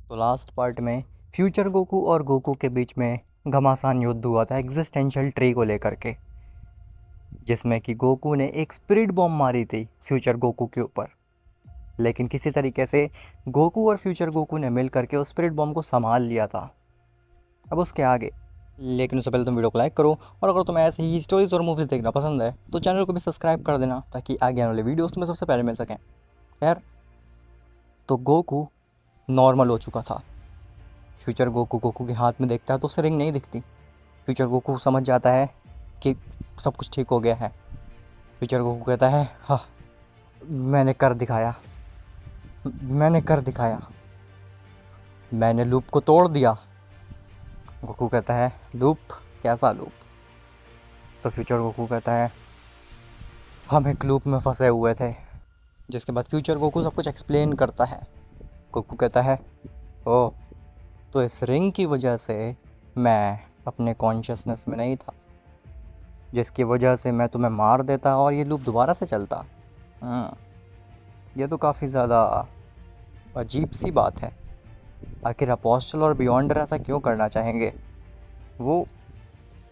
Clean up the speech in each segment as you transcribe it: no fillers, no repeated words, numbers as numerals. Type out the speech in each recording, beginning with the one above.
तो last part में future Goku और गोकू के बीच में घमासान युद्ध हुआ था एग्जिस्टेंशियल ट्री को लेकर के, जिसमें कि गोकू ने एक स्पिरिट बॉम्ब मारी थी फ्यूचर गोकू के ऊपर। लेकिन किसी तरीके से गोकू और फ्यूचर गोकू ने मिल करके उस स्पिरिट बॉम्ब को संभाल लिया था। अब उसके आगे, लेकिन उससे पहले तुम वीडियो को लाइक करो, और अगर तुम्हें ऐसे ही स्टोरीज और मूवीज़ देखना पसंद है तो चैनल को भी सब्सक्राइब कर देना ताकि आगे आने वाले वीडियोस तुम्हें सबसे पहले मिल सकें। खैर, तो गोकू नॉर्मल हो चुका था। फ्यूचर गोकू गोकू के हाथ में देखता है तो उसे रिंग नहीं दिखती। फ्यूचर गोकू समझ जाता है कि सब कुछ ठीक हो गया है। फ्यूचर गोकू कहता है, हाँ मैंने कर दिखाया, मैंने कर दिखाया, मैंने लूप को तोड़ दिया। गोकू कहता है, लूप? कैसा लूप? तो फ्यूचर गोकू कहता है, हम एक लूप में फंसे हुए थे। जिसके बाद फ्यूचर गोकू सब कुछ एक्सप्लेन करता है। गोकू कहता है, ओ, तो इस रिंग की वजह से मैं अपने कॉन्शियसनेस में नहीं था, जिसकी वजह से मैं तुम्हें मार देता और ये लूप दोबारा से चलता। ये तो काफ़ी ज़्यादा अजीब सी बात है। आखिर अपोस्टल और बियॉन्डर ऐसा क्यों करना चाहेंगे? वो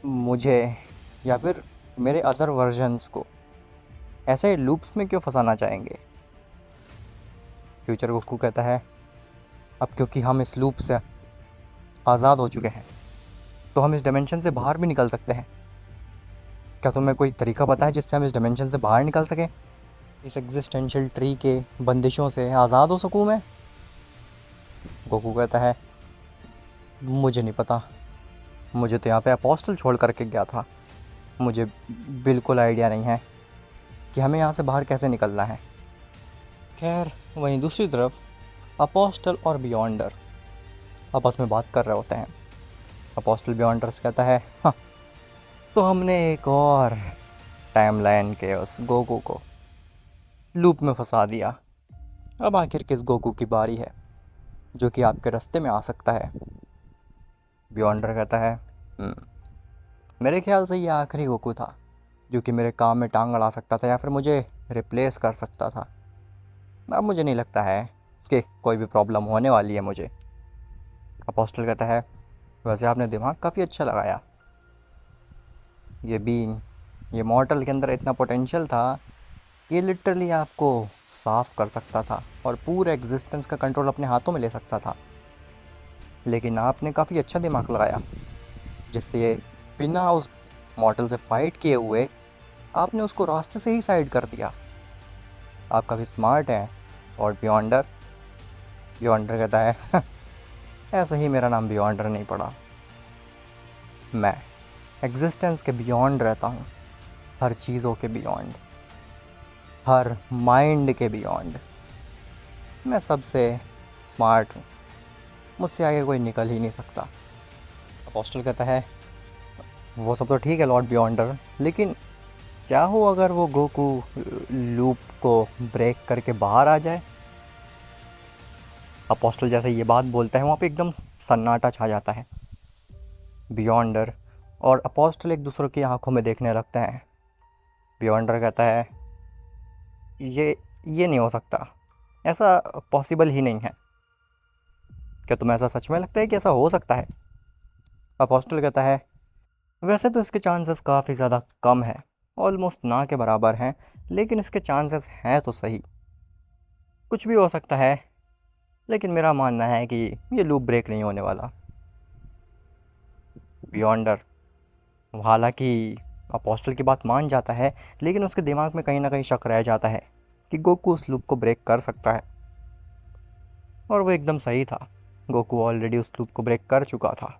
मुझे या फिर मेरे अदर वर्जन्स को ऐसे लूप्स में क्यों फंसाना चाहेंगे? फ्यूचर गोकू कहता है, अब क्योंकि हम इस लूप से आज़ाद हो चुके हैं तो हम इस डायमेंशन से बाहर भी निकल सकते हैं। क्या तुम्हें कोई तरीका पता है जिससे हम इस डायमेंशन से बाहर निकल सकें? इस एग्जिस्टेंशियल ट्री के बंदिशों से आज़ाद हो सकूं मैं? गोकू कहता है, मुझे नहीं पता, मुझे तो यहाँ पे अपोस्टल छोड़ करके गया था, मुझे बिल्कुल आइडिया नहीं है कि हमें यहाँ से बाहर कैसे निकलना है। खैर, वहीं दूसरी तरफ अपोस्टल और बियॉन्डर आपस में बात कर रहे होते हैं। अपोस्टल बियॉन्डर से कहता है, हाँ, तो हमने एक और टाइमलाइन के उस गोकू को लूप में फंसा दिया। अब आखिर किस गोकू की बारी है जो कि आपके रास्ते में आ सकता है? बियॉन्डर कहता है, मेरे ख्याल से ये आखिरी गोकू था जो कि मेरे काम में टांग अड़ा सकता था या फिर मुझे रिप्लेस कर सकता था। अब मुझे नहीं लगता है कि कोई भी प्रॉब्लम होने वाली है मुझे। अपोस्टल कहता है, वैसे आपने दिमाग काफ़ी अच्छा लगाया। ये बीइंग, ये मॉर्टल के अंदर इतना पोटेंशियल था, ये लिटरली आपको साफ़ कर सकता था और पूरे एग्जिस्टेंस का कंट्रोल अपने हाथों में ले सकता था। लेकिन आपने काफ़ी अच्छा दिमाग लगाया, जिससे ये बिना उस मॉर्टल से फाइट किए हुए आपने उसको रास्ते से ही साइड कर दिया। आप काफ़ी स्मार्ट हैं। और बियॉन्डर बियॉन्डर कहता है, ऐसे ही मेरा नाम बियॉन्डर नहीं पड़ा, मैं एग्जिस्टेंस के बियॉन्ड रहता हूँ, हर चीज़ों के बियॉन्ड, हर माइंड के बियॉन्ड। मैं सबसे स्मार्ट हूँ, मुझसे आगे कोई निकल ही नहीं सकता। अपोस्टल कहता है, वो सब तो ठीक है लॉर्ड बियॉन्डर, लेकिन क्या हो अगर वो गोकू लूप को ब्रेक करके बाहर आ जाए? अपोस्टल जैसे ये बात बोलता है वहाँ पे एकदम सन्नाटा छा जाता है। बियॉन्डर और अपोस्टल एक दूसरे की आंखों में देखने लगते हैं। बियॉन्डर कहता है, ये नहीं हो सकता, ऐसा पॉसिबल ही नहीं है। क्या तुम्हें ऐसा सच में लगता है कि ऐसा हो सकता है? अपोस्टल कहता है, वैसे तो इसके चांसेस काफ़ी ज़्यादा कम है, ऑलमोस्ट ना के बराबर हैं, लेकिन इसके चांसेस हैं तो सही। कुछ भी हो सकता है, लेकिन मेरा मानना है कि ये लूप ब्रेक नहीं होने वाला। बियॉन्डर हालांकि अपोस्टल की बात मान जाता है, लेकिन उसके दिमाग में कहीं ना कहीं शक रह जाता है कि गोकू उस लूप को ब्रेक कर सकता है। और वो एकदम सही था, गोकू ऑलरेडी उस लूप को ब्रेक कर चुका था।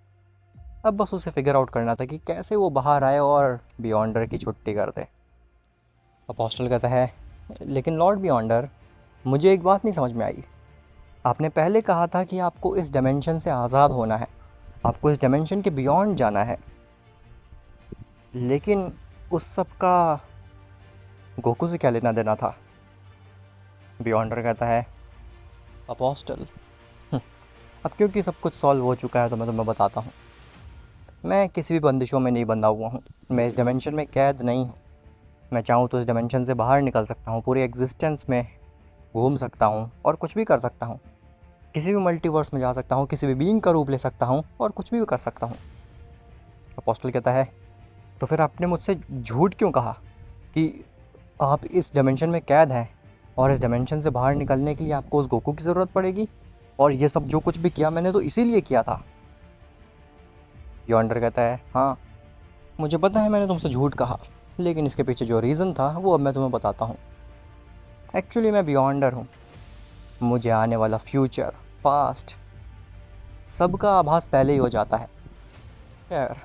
अब बस उसे फिगर आउट करना था कि कैसे वो बाहर आए और बियॉन्डर की छुट्टी कर दे। अपोस्टल कहता है, लेकिन लॉर्ड बियॉन्डर, मुझे एक बात नहीं समझ में आई। आपने पहले कहा था कि आपको इस डायमेंशन से आज़ाद होना है, आपको इस डायमेंशन के बियॉन्ड जाना है, लेकिन उस सब का गोकू से क्या लेना देना था? बियॉन्डर कहता है, अपोस्टल, अब क्योंकि सब कुछ सॉल्व हो चुका है तो मैं तुम्हें बताता हूँ। मैं किसी भी बंदिशों में नहीं बंधा हुआ हूँ, मैं इस डायमेंशन में कैद नहीं हूँ। मैं चाहूँ तो इस डायमेंशन से बाहर निकल सकता हूँ, पूरी एग्जिस्टेंस में घूम सकता हूँ और कुछ भी कर सकता हूँ। किसी भी मल्टीवर्स में जा सकता हूँ, किसी भी बीइंग का रूप ले सकता हूँ और कुछ भी कर सकता हूँ। अपोस्टल कहता है तो फिर आपने मुझसे झूठ क्यों कहा कि आप इस डायमेंशन में कैद हैं और इस डायमेंशन से बाहर निकलने के लिए आपको उस गोकू की ज़रूरत पड़ेगी, और ये सब जो कुछ भी किया मैंने तो इसीलिए किया था। बियॉन्डर कहता है हाँ, मुझे पता है मैंने तुमसे झूठ कहा, लेकिन इसके पीछे जो रीज़न था वो अब मैं तुम्हें बताता हूँ। एक्चुअली मैं बियॉन्डर हूँ, मुझे आने वाला फ्यूचर, पास्ट, सबका आभास पहले ही हो जाता है। खैर,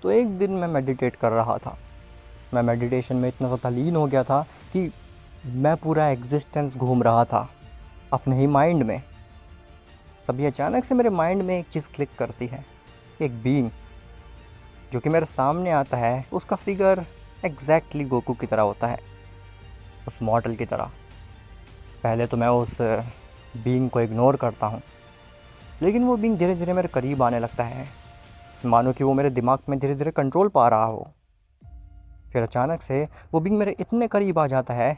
तो एक दिन मैं मेडिटेट कर रहा था। मैं मेडिटेशन में इतना ज़्यादा लीन हो गया था कि मैं पूरा एग्जिस्टेंस घूम रहा था अपने ही माइंड में। तभी अचानक से मेरे माइंड में एक चीज़ क्लिक करती है। एक बीइंग जो कि मेरे सामने आता है, उसका फिगर एग्जैक्टली गोकू की तरह होता है, उस मॉडल की तरह। पहले तो मैं उस बीइंग को इग्नोर करता हूँ, लेकिन वो बीइंग धीरे धीरे मेरे करीब आने लगता है, मानो कि वो मेरे दिमाग में धीरे धीरे कंट्रोल पा रहा हो। फिर अचानक से वो बीइंग मेरे इतने करीब आ जाता है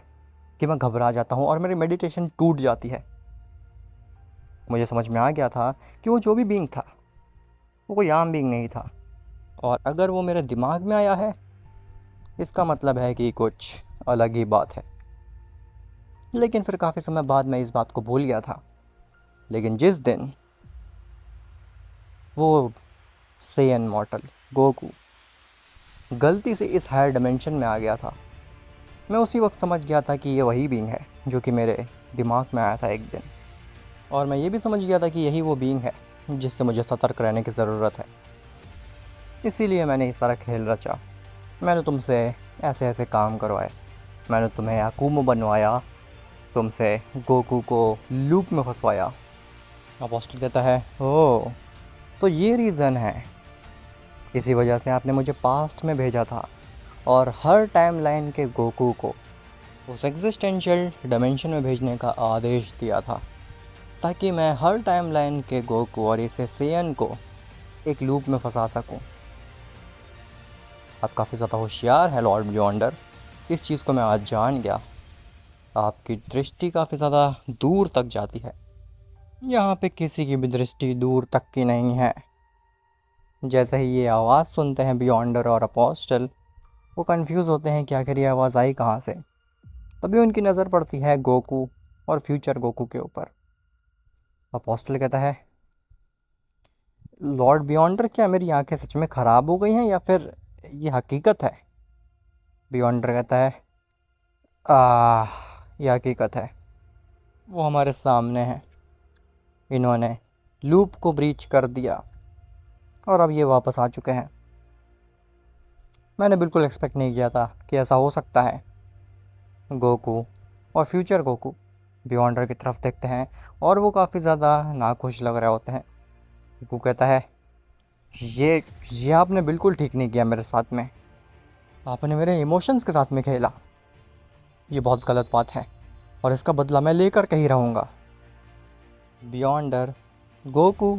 कि मैं घबरा जाता हूँ और मेरी मेडिटेशन टूट जाती है। मुझे समझ में आ गया था कि वो जो भी बीइंग था वो कोई आम बीइंग नहीं था, और अगर वो मेरे दिमाग में आया है इसका मतलब है कि कुछ अलग ही बात है। लेकिन फिर काफ़ी समय बाद मैं इस बात को भूल गया था। लेकिन जिस दिन वो सेयन मॉर्टल गोकू गलती से इस हायर डायमेंशन में आ गया था, मैं उसी वक्त समझ गया था कि ये वही बीइंग है जो कि मेरे दिमाग में आया था एक दिन। और मैं ये भी समझ गया था कि यही वो बीइंग है जिससे मुझे सतर्क रहने की ज़रूरत है। इसीलिए मैंने ये सारा खेल रचा। मैंने तुमसे ऐसे ऐसे काम करवाए, मैंने तुम्हें याकुमो बनवाया, तुमसे गोकू को लूप में फंसवाया। अपोस्टल कहता है ओह, तो ये रीज़न है, इसी वजह से आपने मुझे पास्ट में भेजा था और हर टाइमलाइन के गोकू को उस एग्जिस्टेंशियल डायमेंशन में भेजने का आदेश दिया था, ताकि मैं हर टाइमलाइन के गोकू और इसे सेयन को एक लूप में फंसा सकूं। आप काफ़ी ज़्यादा होशियार है लॉर्ड बियॉन्डर, इस चीज़ को मैं आज जान गया। आपकी दृष्टि काफ़ी ज़्यादा दूर तक जाती है। यहाँ पे किसी की भी दृष्टि दूर तक की नहीं है। जैसे ही ये आवाज़ सुनते हैं बियॉन्डर और अपोस्टल, वो कंफ्यूज होते हैं कि आखिर ये आवाज़ आई कहाँ से। तभी उनकी नज़र पड़ती है गोकू और फ्यूचर गोकू के ऊपर। अपोस्टल कहता है लॉर्ड बियॉन्डर, क्या मेरी आंखें सच में ख़राब हो गई हैं या फिर ये हकीकत है? बियॉन्डर कहता है ये हकीकत है, वो हमारे सामने है, इन्होंने लूप को ब्रीच कर दिया और अब ये वापस आ चुके हैं। मैंने बिल्कुल एक्सपेक्ट नहीं किया था कि ऐसा हो सकता है। गोकू और फ्यूचर गोकू बियॉन्डर की तरफ देखते हैं और वो काफ़ी ज़्यादा नाखुश लग रहे होते हैं। गोकू कहता है ये आपने बिल्कुल ठीक नहीं किया मेरे साथ में, आपने मेरे इमोशंस के साथ में खेला, ये बहुत गलत बात है और इसका बदला मैं लेकर के ही रहूँगा। बियॉन्डर गोकू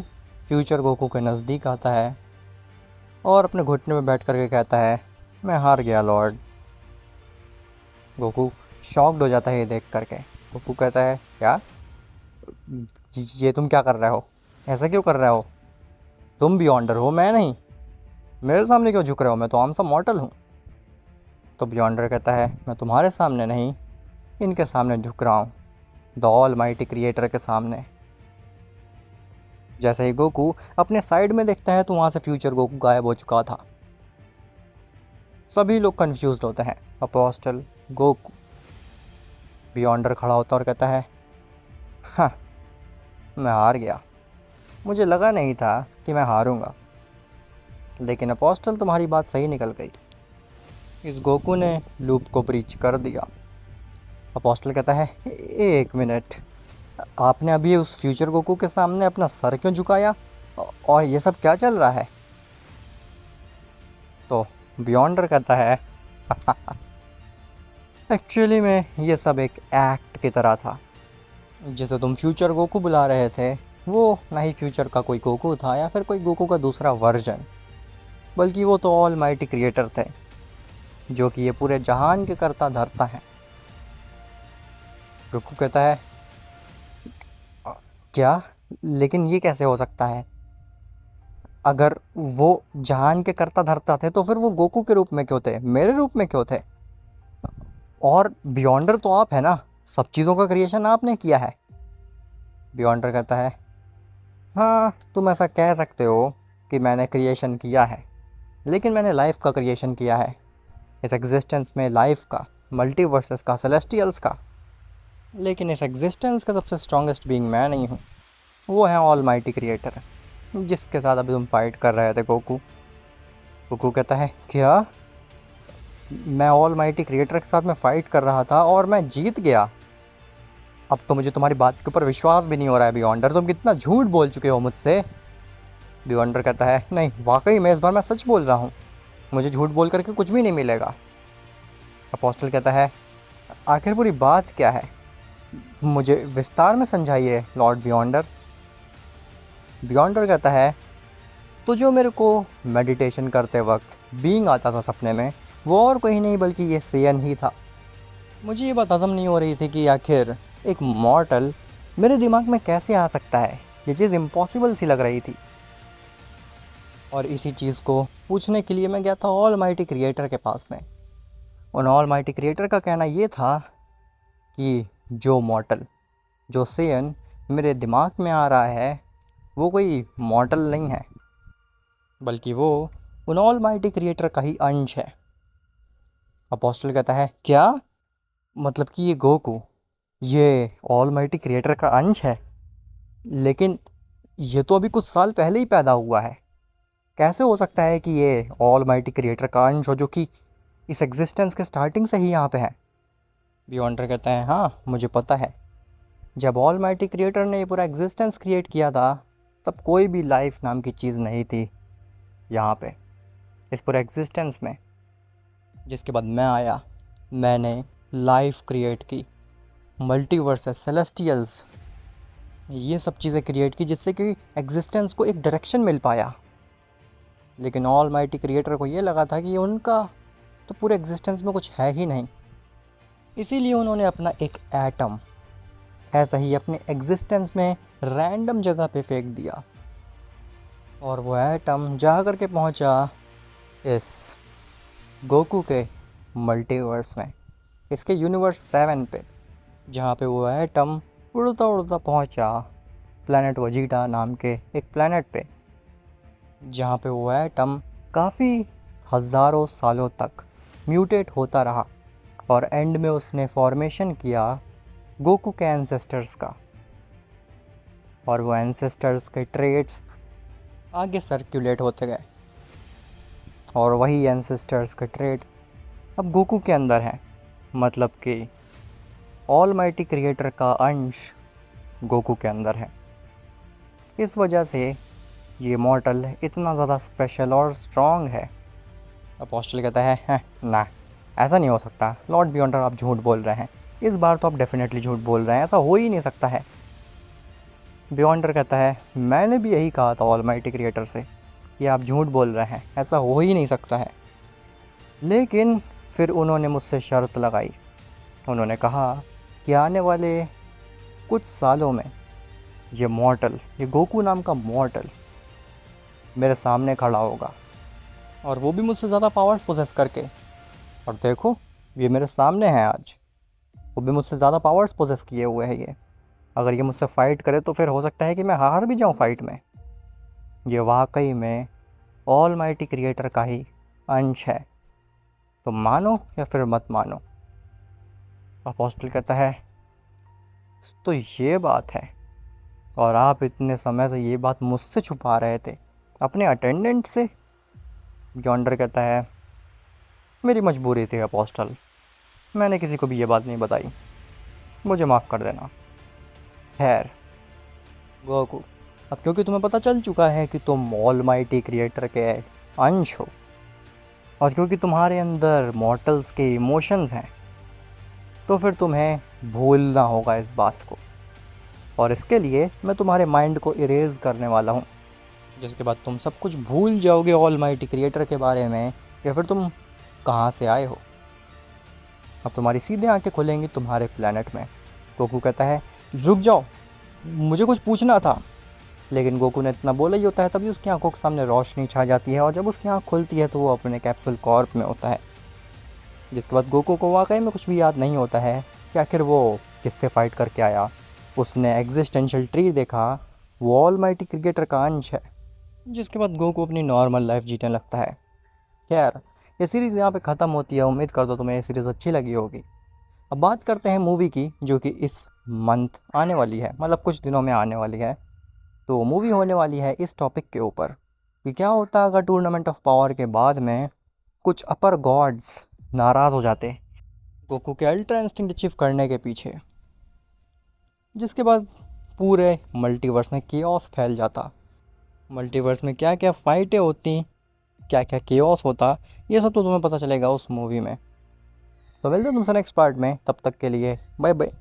फ्यूचर गोकू के नज़दीक आता है और अपने घुटने में बैठ करके कहता है मैं हार गया लॉर्ड। गोकू शॉक्ड हो जाता है ये देख करके। गोकू कहता है क्या, ये तुम क्या कर रहे हो, ऐसा क्यों कर रहे हो? तुम बियॉन्डर हो, मैं नहीं, मेरे सामने क्यों झुक रहे हो, मैं तो आम सा मॉर्टल हूँ। तो बियॉन्डर कहता है मैं तुम्हारे सामने नहीं, इनके सामने झुक रहा हूँ, द ऑलमाइटी क्रिएटर के सामने। जैसे ही गोकू अपने साइड में देखता है तो वहाँ से फ्यूचर गोकू गायब हो चुका था। सभी लोग कंफ्यूज्ड होते हैं। Apostle Goku. बियॉन्डर खड़ा होता और कहता है हाँ, मैं हार गया, मुझे लगा नहीं था कि मैं हारूंगा, लेकिन अपोस्टल तुम्हारी बात सही निकल गई, इस गोकू ने लूप को ब्रीच कर दिया। अपोस्टल कहता है एक मिनट, आपने अभी उस फ्यूचर गोकू के सामने अपना सर क्यों झुकाया और ये सब क्या चल रहा है? तो बियॉन्डर कहता है एक्चुअली में ये सब एक एक्ट की तरह था। जिसे तुम फ्यूचर गोकू बुला रहे थे वो ना ही फ्यूचर का कोई गोकू था या फिर कोई गोकू का दूसरा वर्जन, बल्कि वो तो ऑल माइटी क्रिएटर थे जो कि ये पूरे जहान के करता धरता है। गोकू कहता है क्या लेकिन ये कैसे हो सकता है? अगर वो जहान के कर्ता धर्ता थे तो फिर वो गोकू के रूप में क्यों थे, मेरे रूप में क्यों थे? और बियॉन्डर तो आप है ना, सब चीज़ों का क्रिएशन आपने किया है। बियॉन्डर कहता है, हाँ तुम ऐसा कह सकते हो कि मैंने क्रिएशन किया है, लेकिन मैंने लाइफ का क्रिएशन किया है, इस एग्जिस्टेंस में लाइफ का, मल्टीवर्सेस का, सेलेस्टियल्स का। लेकिन इस एग्जिस्टेंस का सबसे स्ट्रॉन्गेस्ट बीइंग मैं नहीं हूँ, वो है ऑल माइटी क्रिएटर, जिसके साथ अभी तुम फाइट कर रहे थे गोकू। गोकू कहता है, क्या? मैं ऑल माइटी क्रिएटर के साथ में फ़ाइट कर रहा था और मैं जीत गया? अब तो मुझे तुम्हारी बात के ऊपर विश्वास भी नहीं हो रहा है बियॉन्डर, तुम कितना झूठ बोल चुके हो मुझसे। बियॉन्डर कहता है, नहीं वाकई में इस बार मैं सच बोल रहा हूँ, मुझे झूठ बोल करके कुछ भी नहीं मिलेगा। अपोस्टल कहता है, आखिर पूरी बात क्या है, मुझे विस्तार में समझाइए लॉर्ड बियॉन्डर। बियॉन्डर कहता है, तो जो मेरे को मेडिटेशन करते वक्त बीइंग आता था सपने में, वो और कोई नहीं बल्कि ये सेयन ही था। मुझे ये बात हज़म नहीं हो रही थी कि आखिर एक मॉर्टल मेरे दिमाग में कैसे आ सकता है, ये चीज़ इम्पॉसिबल सी लग रही थी। और इसी चीज़ को पूछने के लिए मैं गया था ऑल माइटी क्रिएटर के पास में। उन ऑल माइटी क्रिएटर का कहना ये था कि जो मॉर्टल, जो सेयन मेरे दिमाग में आ रहा है, वो कोई मॉर्टल नहीं है, बल्कि वो उन ऑल माइटी क्रिएटर का ही अंश है। अपोस्टल कहता है, क्या मतलब कि ये गोकू ये ऑल माइटी क्रिएटर का अंश है? लेकिन ये तो अभी कुछ साल पहले ही पैदा हुआ है, कैसे हो सकता है कि ये ऑल माइटी क्रिएटर का अंश हो जो कि इस एग्जिस्टेंस के स्टार्टिंग से ही यहाँ पे है? बियॉन्डर कहता है, हाँ मुझे पता है, जब ऑल माइटी क्रिएटर ने ये पूरा एग्जिस्टेंस क्रिएट किया था तब कोई भी लाइफ नाम की चीज़ नहीं थी यहाँ पे, इस पूरे एग्जिस्टेंस में। जिसके बाद मैं आया, मैंने लाइफ क्रिएट की, मल्टीवर्सेस, सेलेस्टियल्स, ये सब चीज़ें क्रिएट की जिससे कि एग्जिस्टेंस को एक डायरेक्शन मिल पाया। लेकिन ऑल माइटी क्रिएटर को ये लगा था कि उनका तो पूरे एग्जिस्टेंस में कुछ है ही नहीं, इसीलिए उन्होंने अपना एक एटम ऐसा ही अपने एग्जिस्टेंस में रैंडम जगह पे फेंक दिया, और वो एटम जा कर के पहुँचा इस गोकू के मल्टीवर्स में, इसके यूनिवर्स 7 पे, जहाँ पे वो एटम उड़ता उड़ता पहुँचा प्लैनेट वजीटा नाम के एक प्लैनेट पे, जहाँ पे वो एटम काफ़ी हज़ारों सालों तक म्यूटेट होता रहा और एंड में उसने फॉर्मेशन किया गोकू के एंसेस्टर्स का। और वो एंसेस्टर्स के ट्रेट्स आगे सर्कुलेट होते गए, और वही एंसेस्टर्स के ट्रेट अब गोकू के अंदर हैं, मतलब कि ऑल माइटी क्रिएटर का अंश गोकू के अंदर है। इस वजह से ये मॉर्टल इतना ज़्यादा स्पेशल और स्ट्रॉन्ग है। अपोस्टल कहता है, ना ऐसा नहीं हो सकता लॉर्ड बियॉन्डर, आप झूठ बोल रहे हैं, इस बार तो आप डेफिनेटली झूठ बोल रहे हैं, ऐसा हो ही नहीं सकता है। बियॉन्डर कहता है, मैंने भी यही कहा था ऑल माइटी क्रिएटर से कि आप झूठ बोल रहे हैं, ऐसा हो ही नहीं सकता है। लेकिन फिर उन्होंने मुझसे शर्त लगाई, उन्होंने कहा कि आने वाले कुछ सालों में ये मॉर्टल, ये गोकू नाम का मॉर्टल मेरे सामने खड़ा होगा, और वो भी मुझसे ज़्यादा पावर्स पोजेस करके। और देखो ये मेरे सामने है आज, वो भी मुझसे ज़्यादा पावर्स पोजेस किए हुए है ये। अगर ये मुझसे फ़ाइट करे तो फिर हो सकता है कि मैं हार भी जाऊँ फाइट में। ये वाकई में ऑल माइटी क्रिएटर का ही अंश है, तो मानो या फिर मत मानो। अपोस्टल कहता है, तो ये बात है, और आप इतने समय से ये बात मुझसे छुपा रहे थे अपने अटेंडेंट से? बियॉन्डर कहता है, मेरी मजबूरी थी अपोस्टल, मैंने किसी को भी ये बात नहीं बताई, मुझे माफ़ कर देना। खैर गोकू, अब क्योंकि तुम्हें पता चल चुका है कि तुम ऑल माइटी क्रिएटर के अंश हो, और क्योंकि तुम्हारे अंदर मॉर्टल्स के इमोशंस हैं, तो फिर तुम्हें भूलना होगा इस बात को, और इसके लिए मैं तुम्हारे माइंड को इरेज करने वाला हूँ, जिसके बाद तुम सब कुछ भूल जाओगे ऑल माइटी क्रिएटर के बारे में, या फिर तुम कहाँ से आए हो। अब तुम्हारी सीधे आंखें खुलेंगी तुम्हारे प्लेनेट में। गोकू कहता है, रुक जाओ, मुझे कुछ पूछना था। लेकिन गोकू ने इतना बोला ही होता है, तभी उसकी आंखों के सामने रोशनी छा जाती है और जब उसकी आंख खुलती है तो वो अपने कैप्सूल कॉर्प में होता है। जिसके बाद गोकू को वाकई में कुछ भी याद नहीं होता है कि आखिर वो किससे फाइट करके आया। उसने एग्जिस्टेंशियल ट्री देखा, वो ऑलमाइटी क्रिकेटर का अंश है। जिसके बाद गोकू अपनी नॉर्मल लाइफ जीने लगता है। खैर, ये सीरीज़ यहाँ पे ख़त्म होती है। उम्मीद करता हूँ तुम्हें ये सीरीज़ अच्छी लगी होगी। अब बात करते हैं मूवी की, जो कि इस मंथ आने वाली है, मतलब कुछ दिनों में आने वाली है। तो मूवी होने वाली है इस टॉपिक के ऊपर कि क्या होता अगर टूर्नामेंट ऑफ पावर के बाद में कुछ अपर गॉड्स नाराज़ हो जाते गोकू के अल्ट्रा इंस्टिंक्ट अचीव करने के पीछे। जिसके बाद पूरे मल्टीवर्स में केओस फैल जाता। मल्टीवर्स में क्या क्या फाइटें होती, क्या क्या केओस होता, ये सब तो तुम्हें पता चलेगा उस मूवी में। तो मिलते हैं तुमसे नेक्स्ट पार्ट में, तब तक के लिए बाय बाय।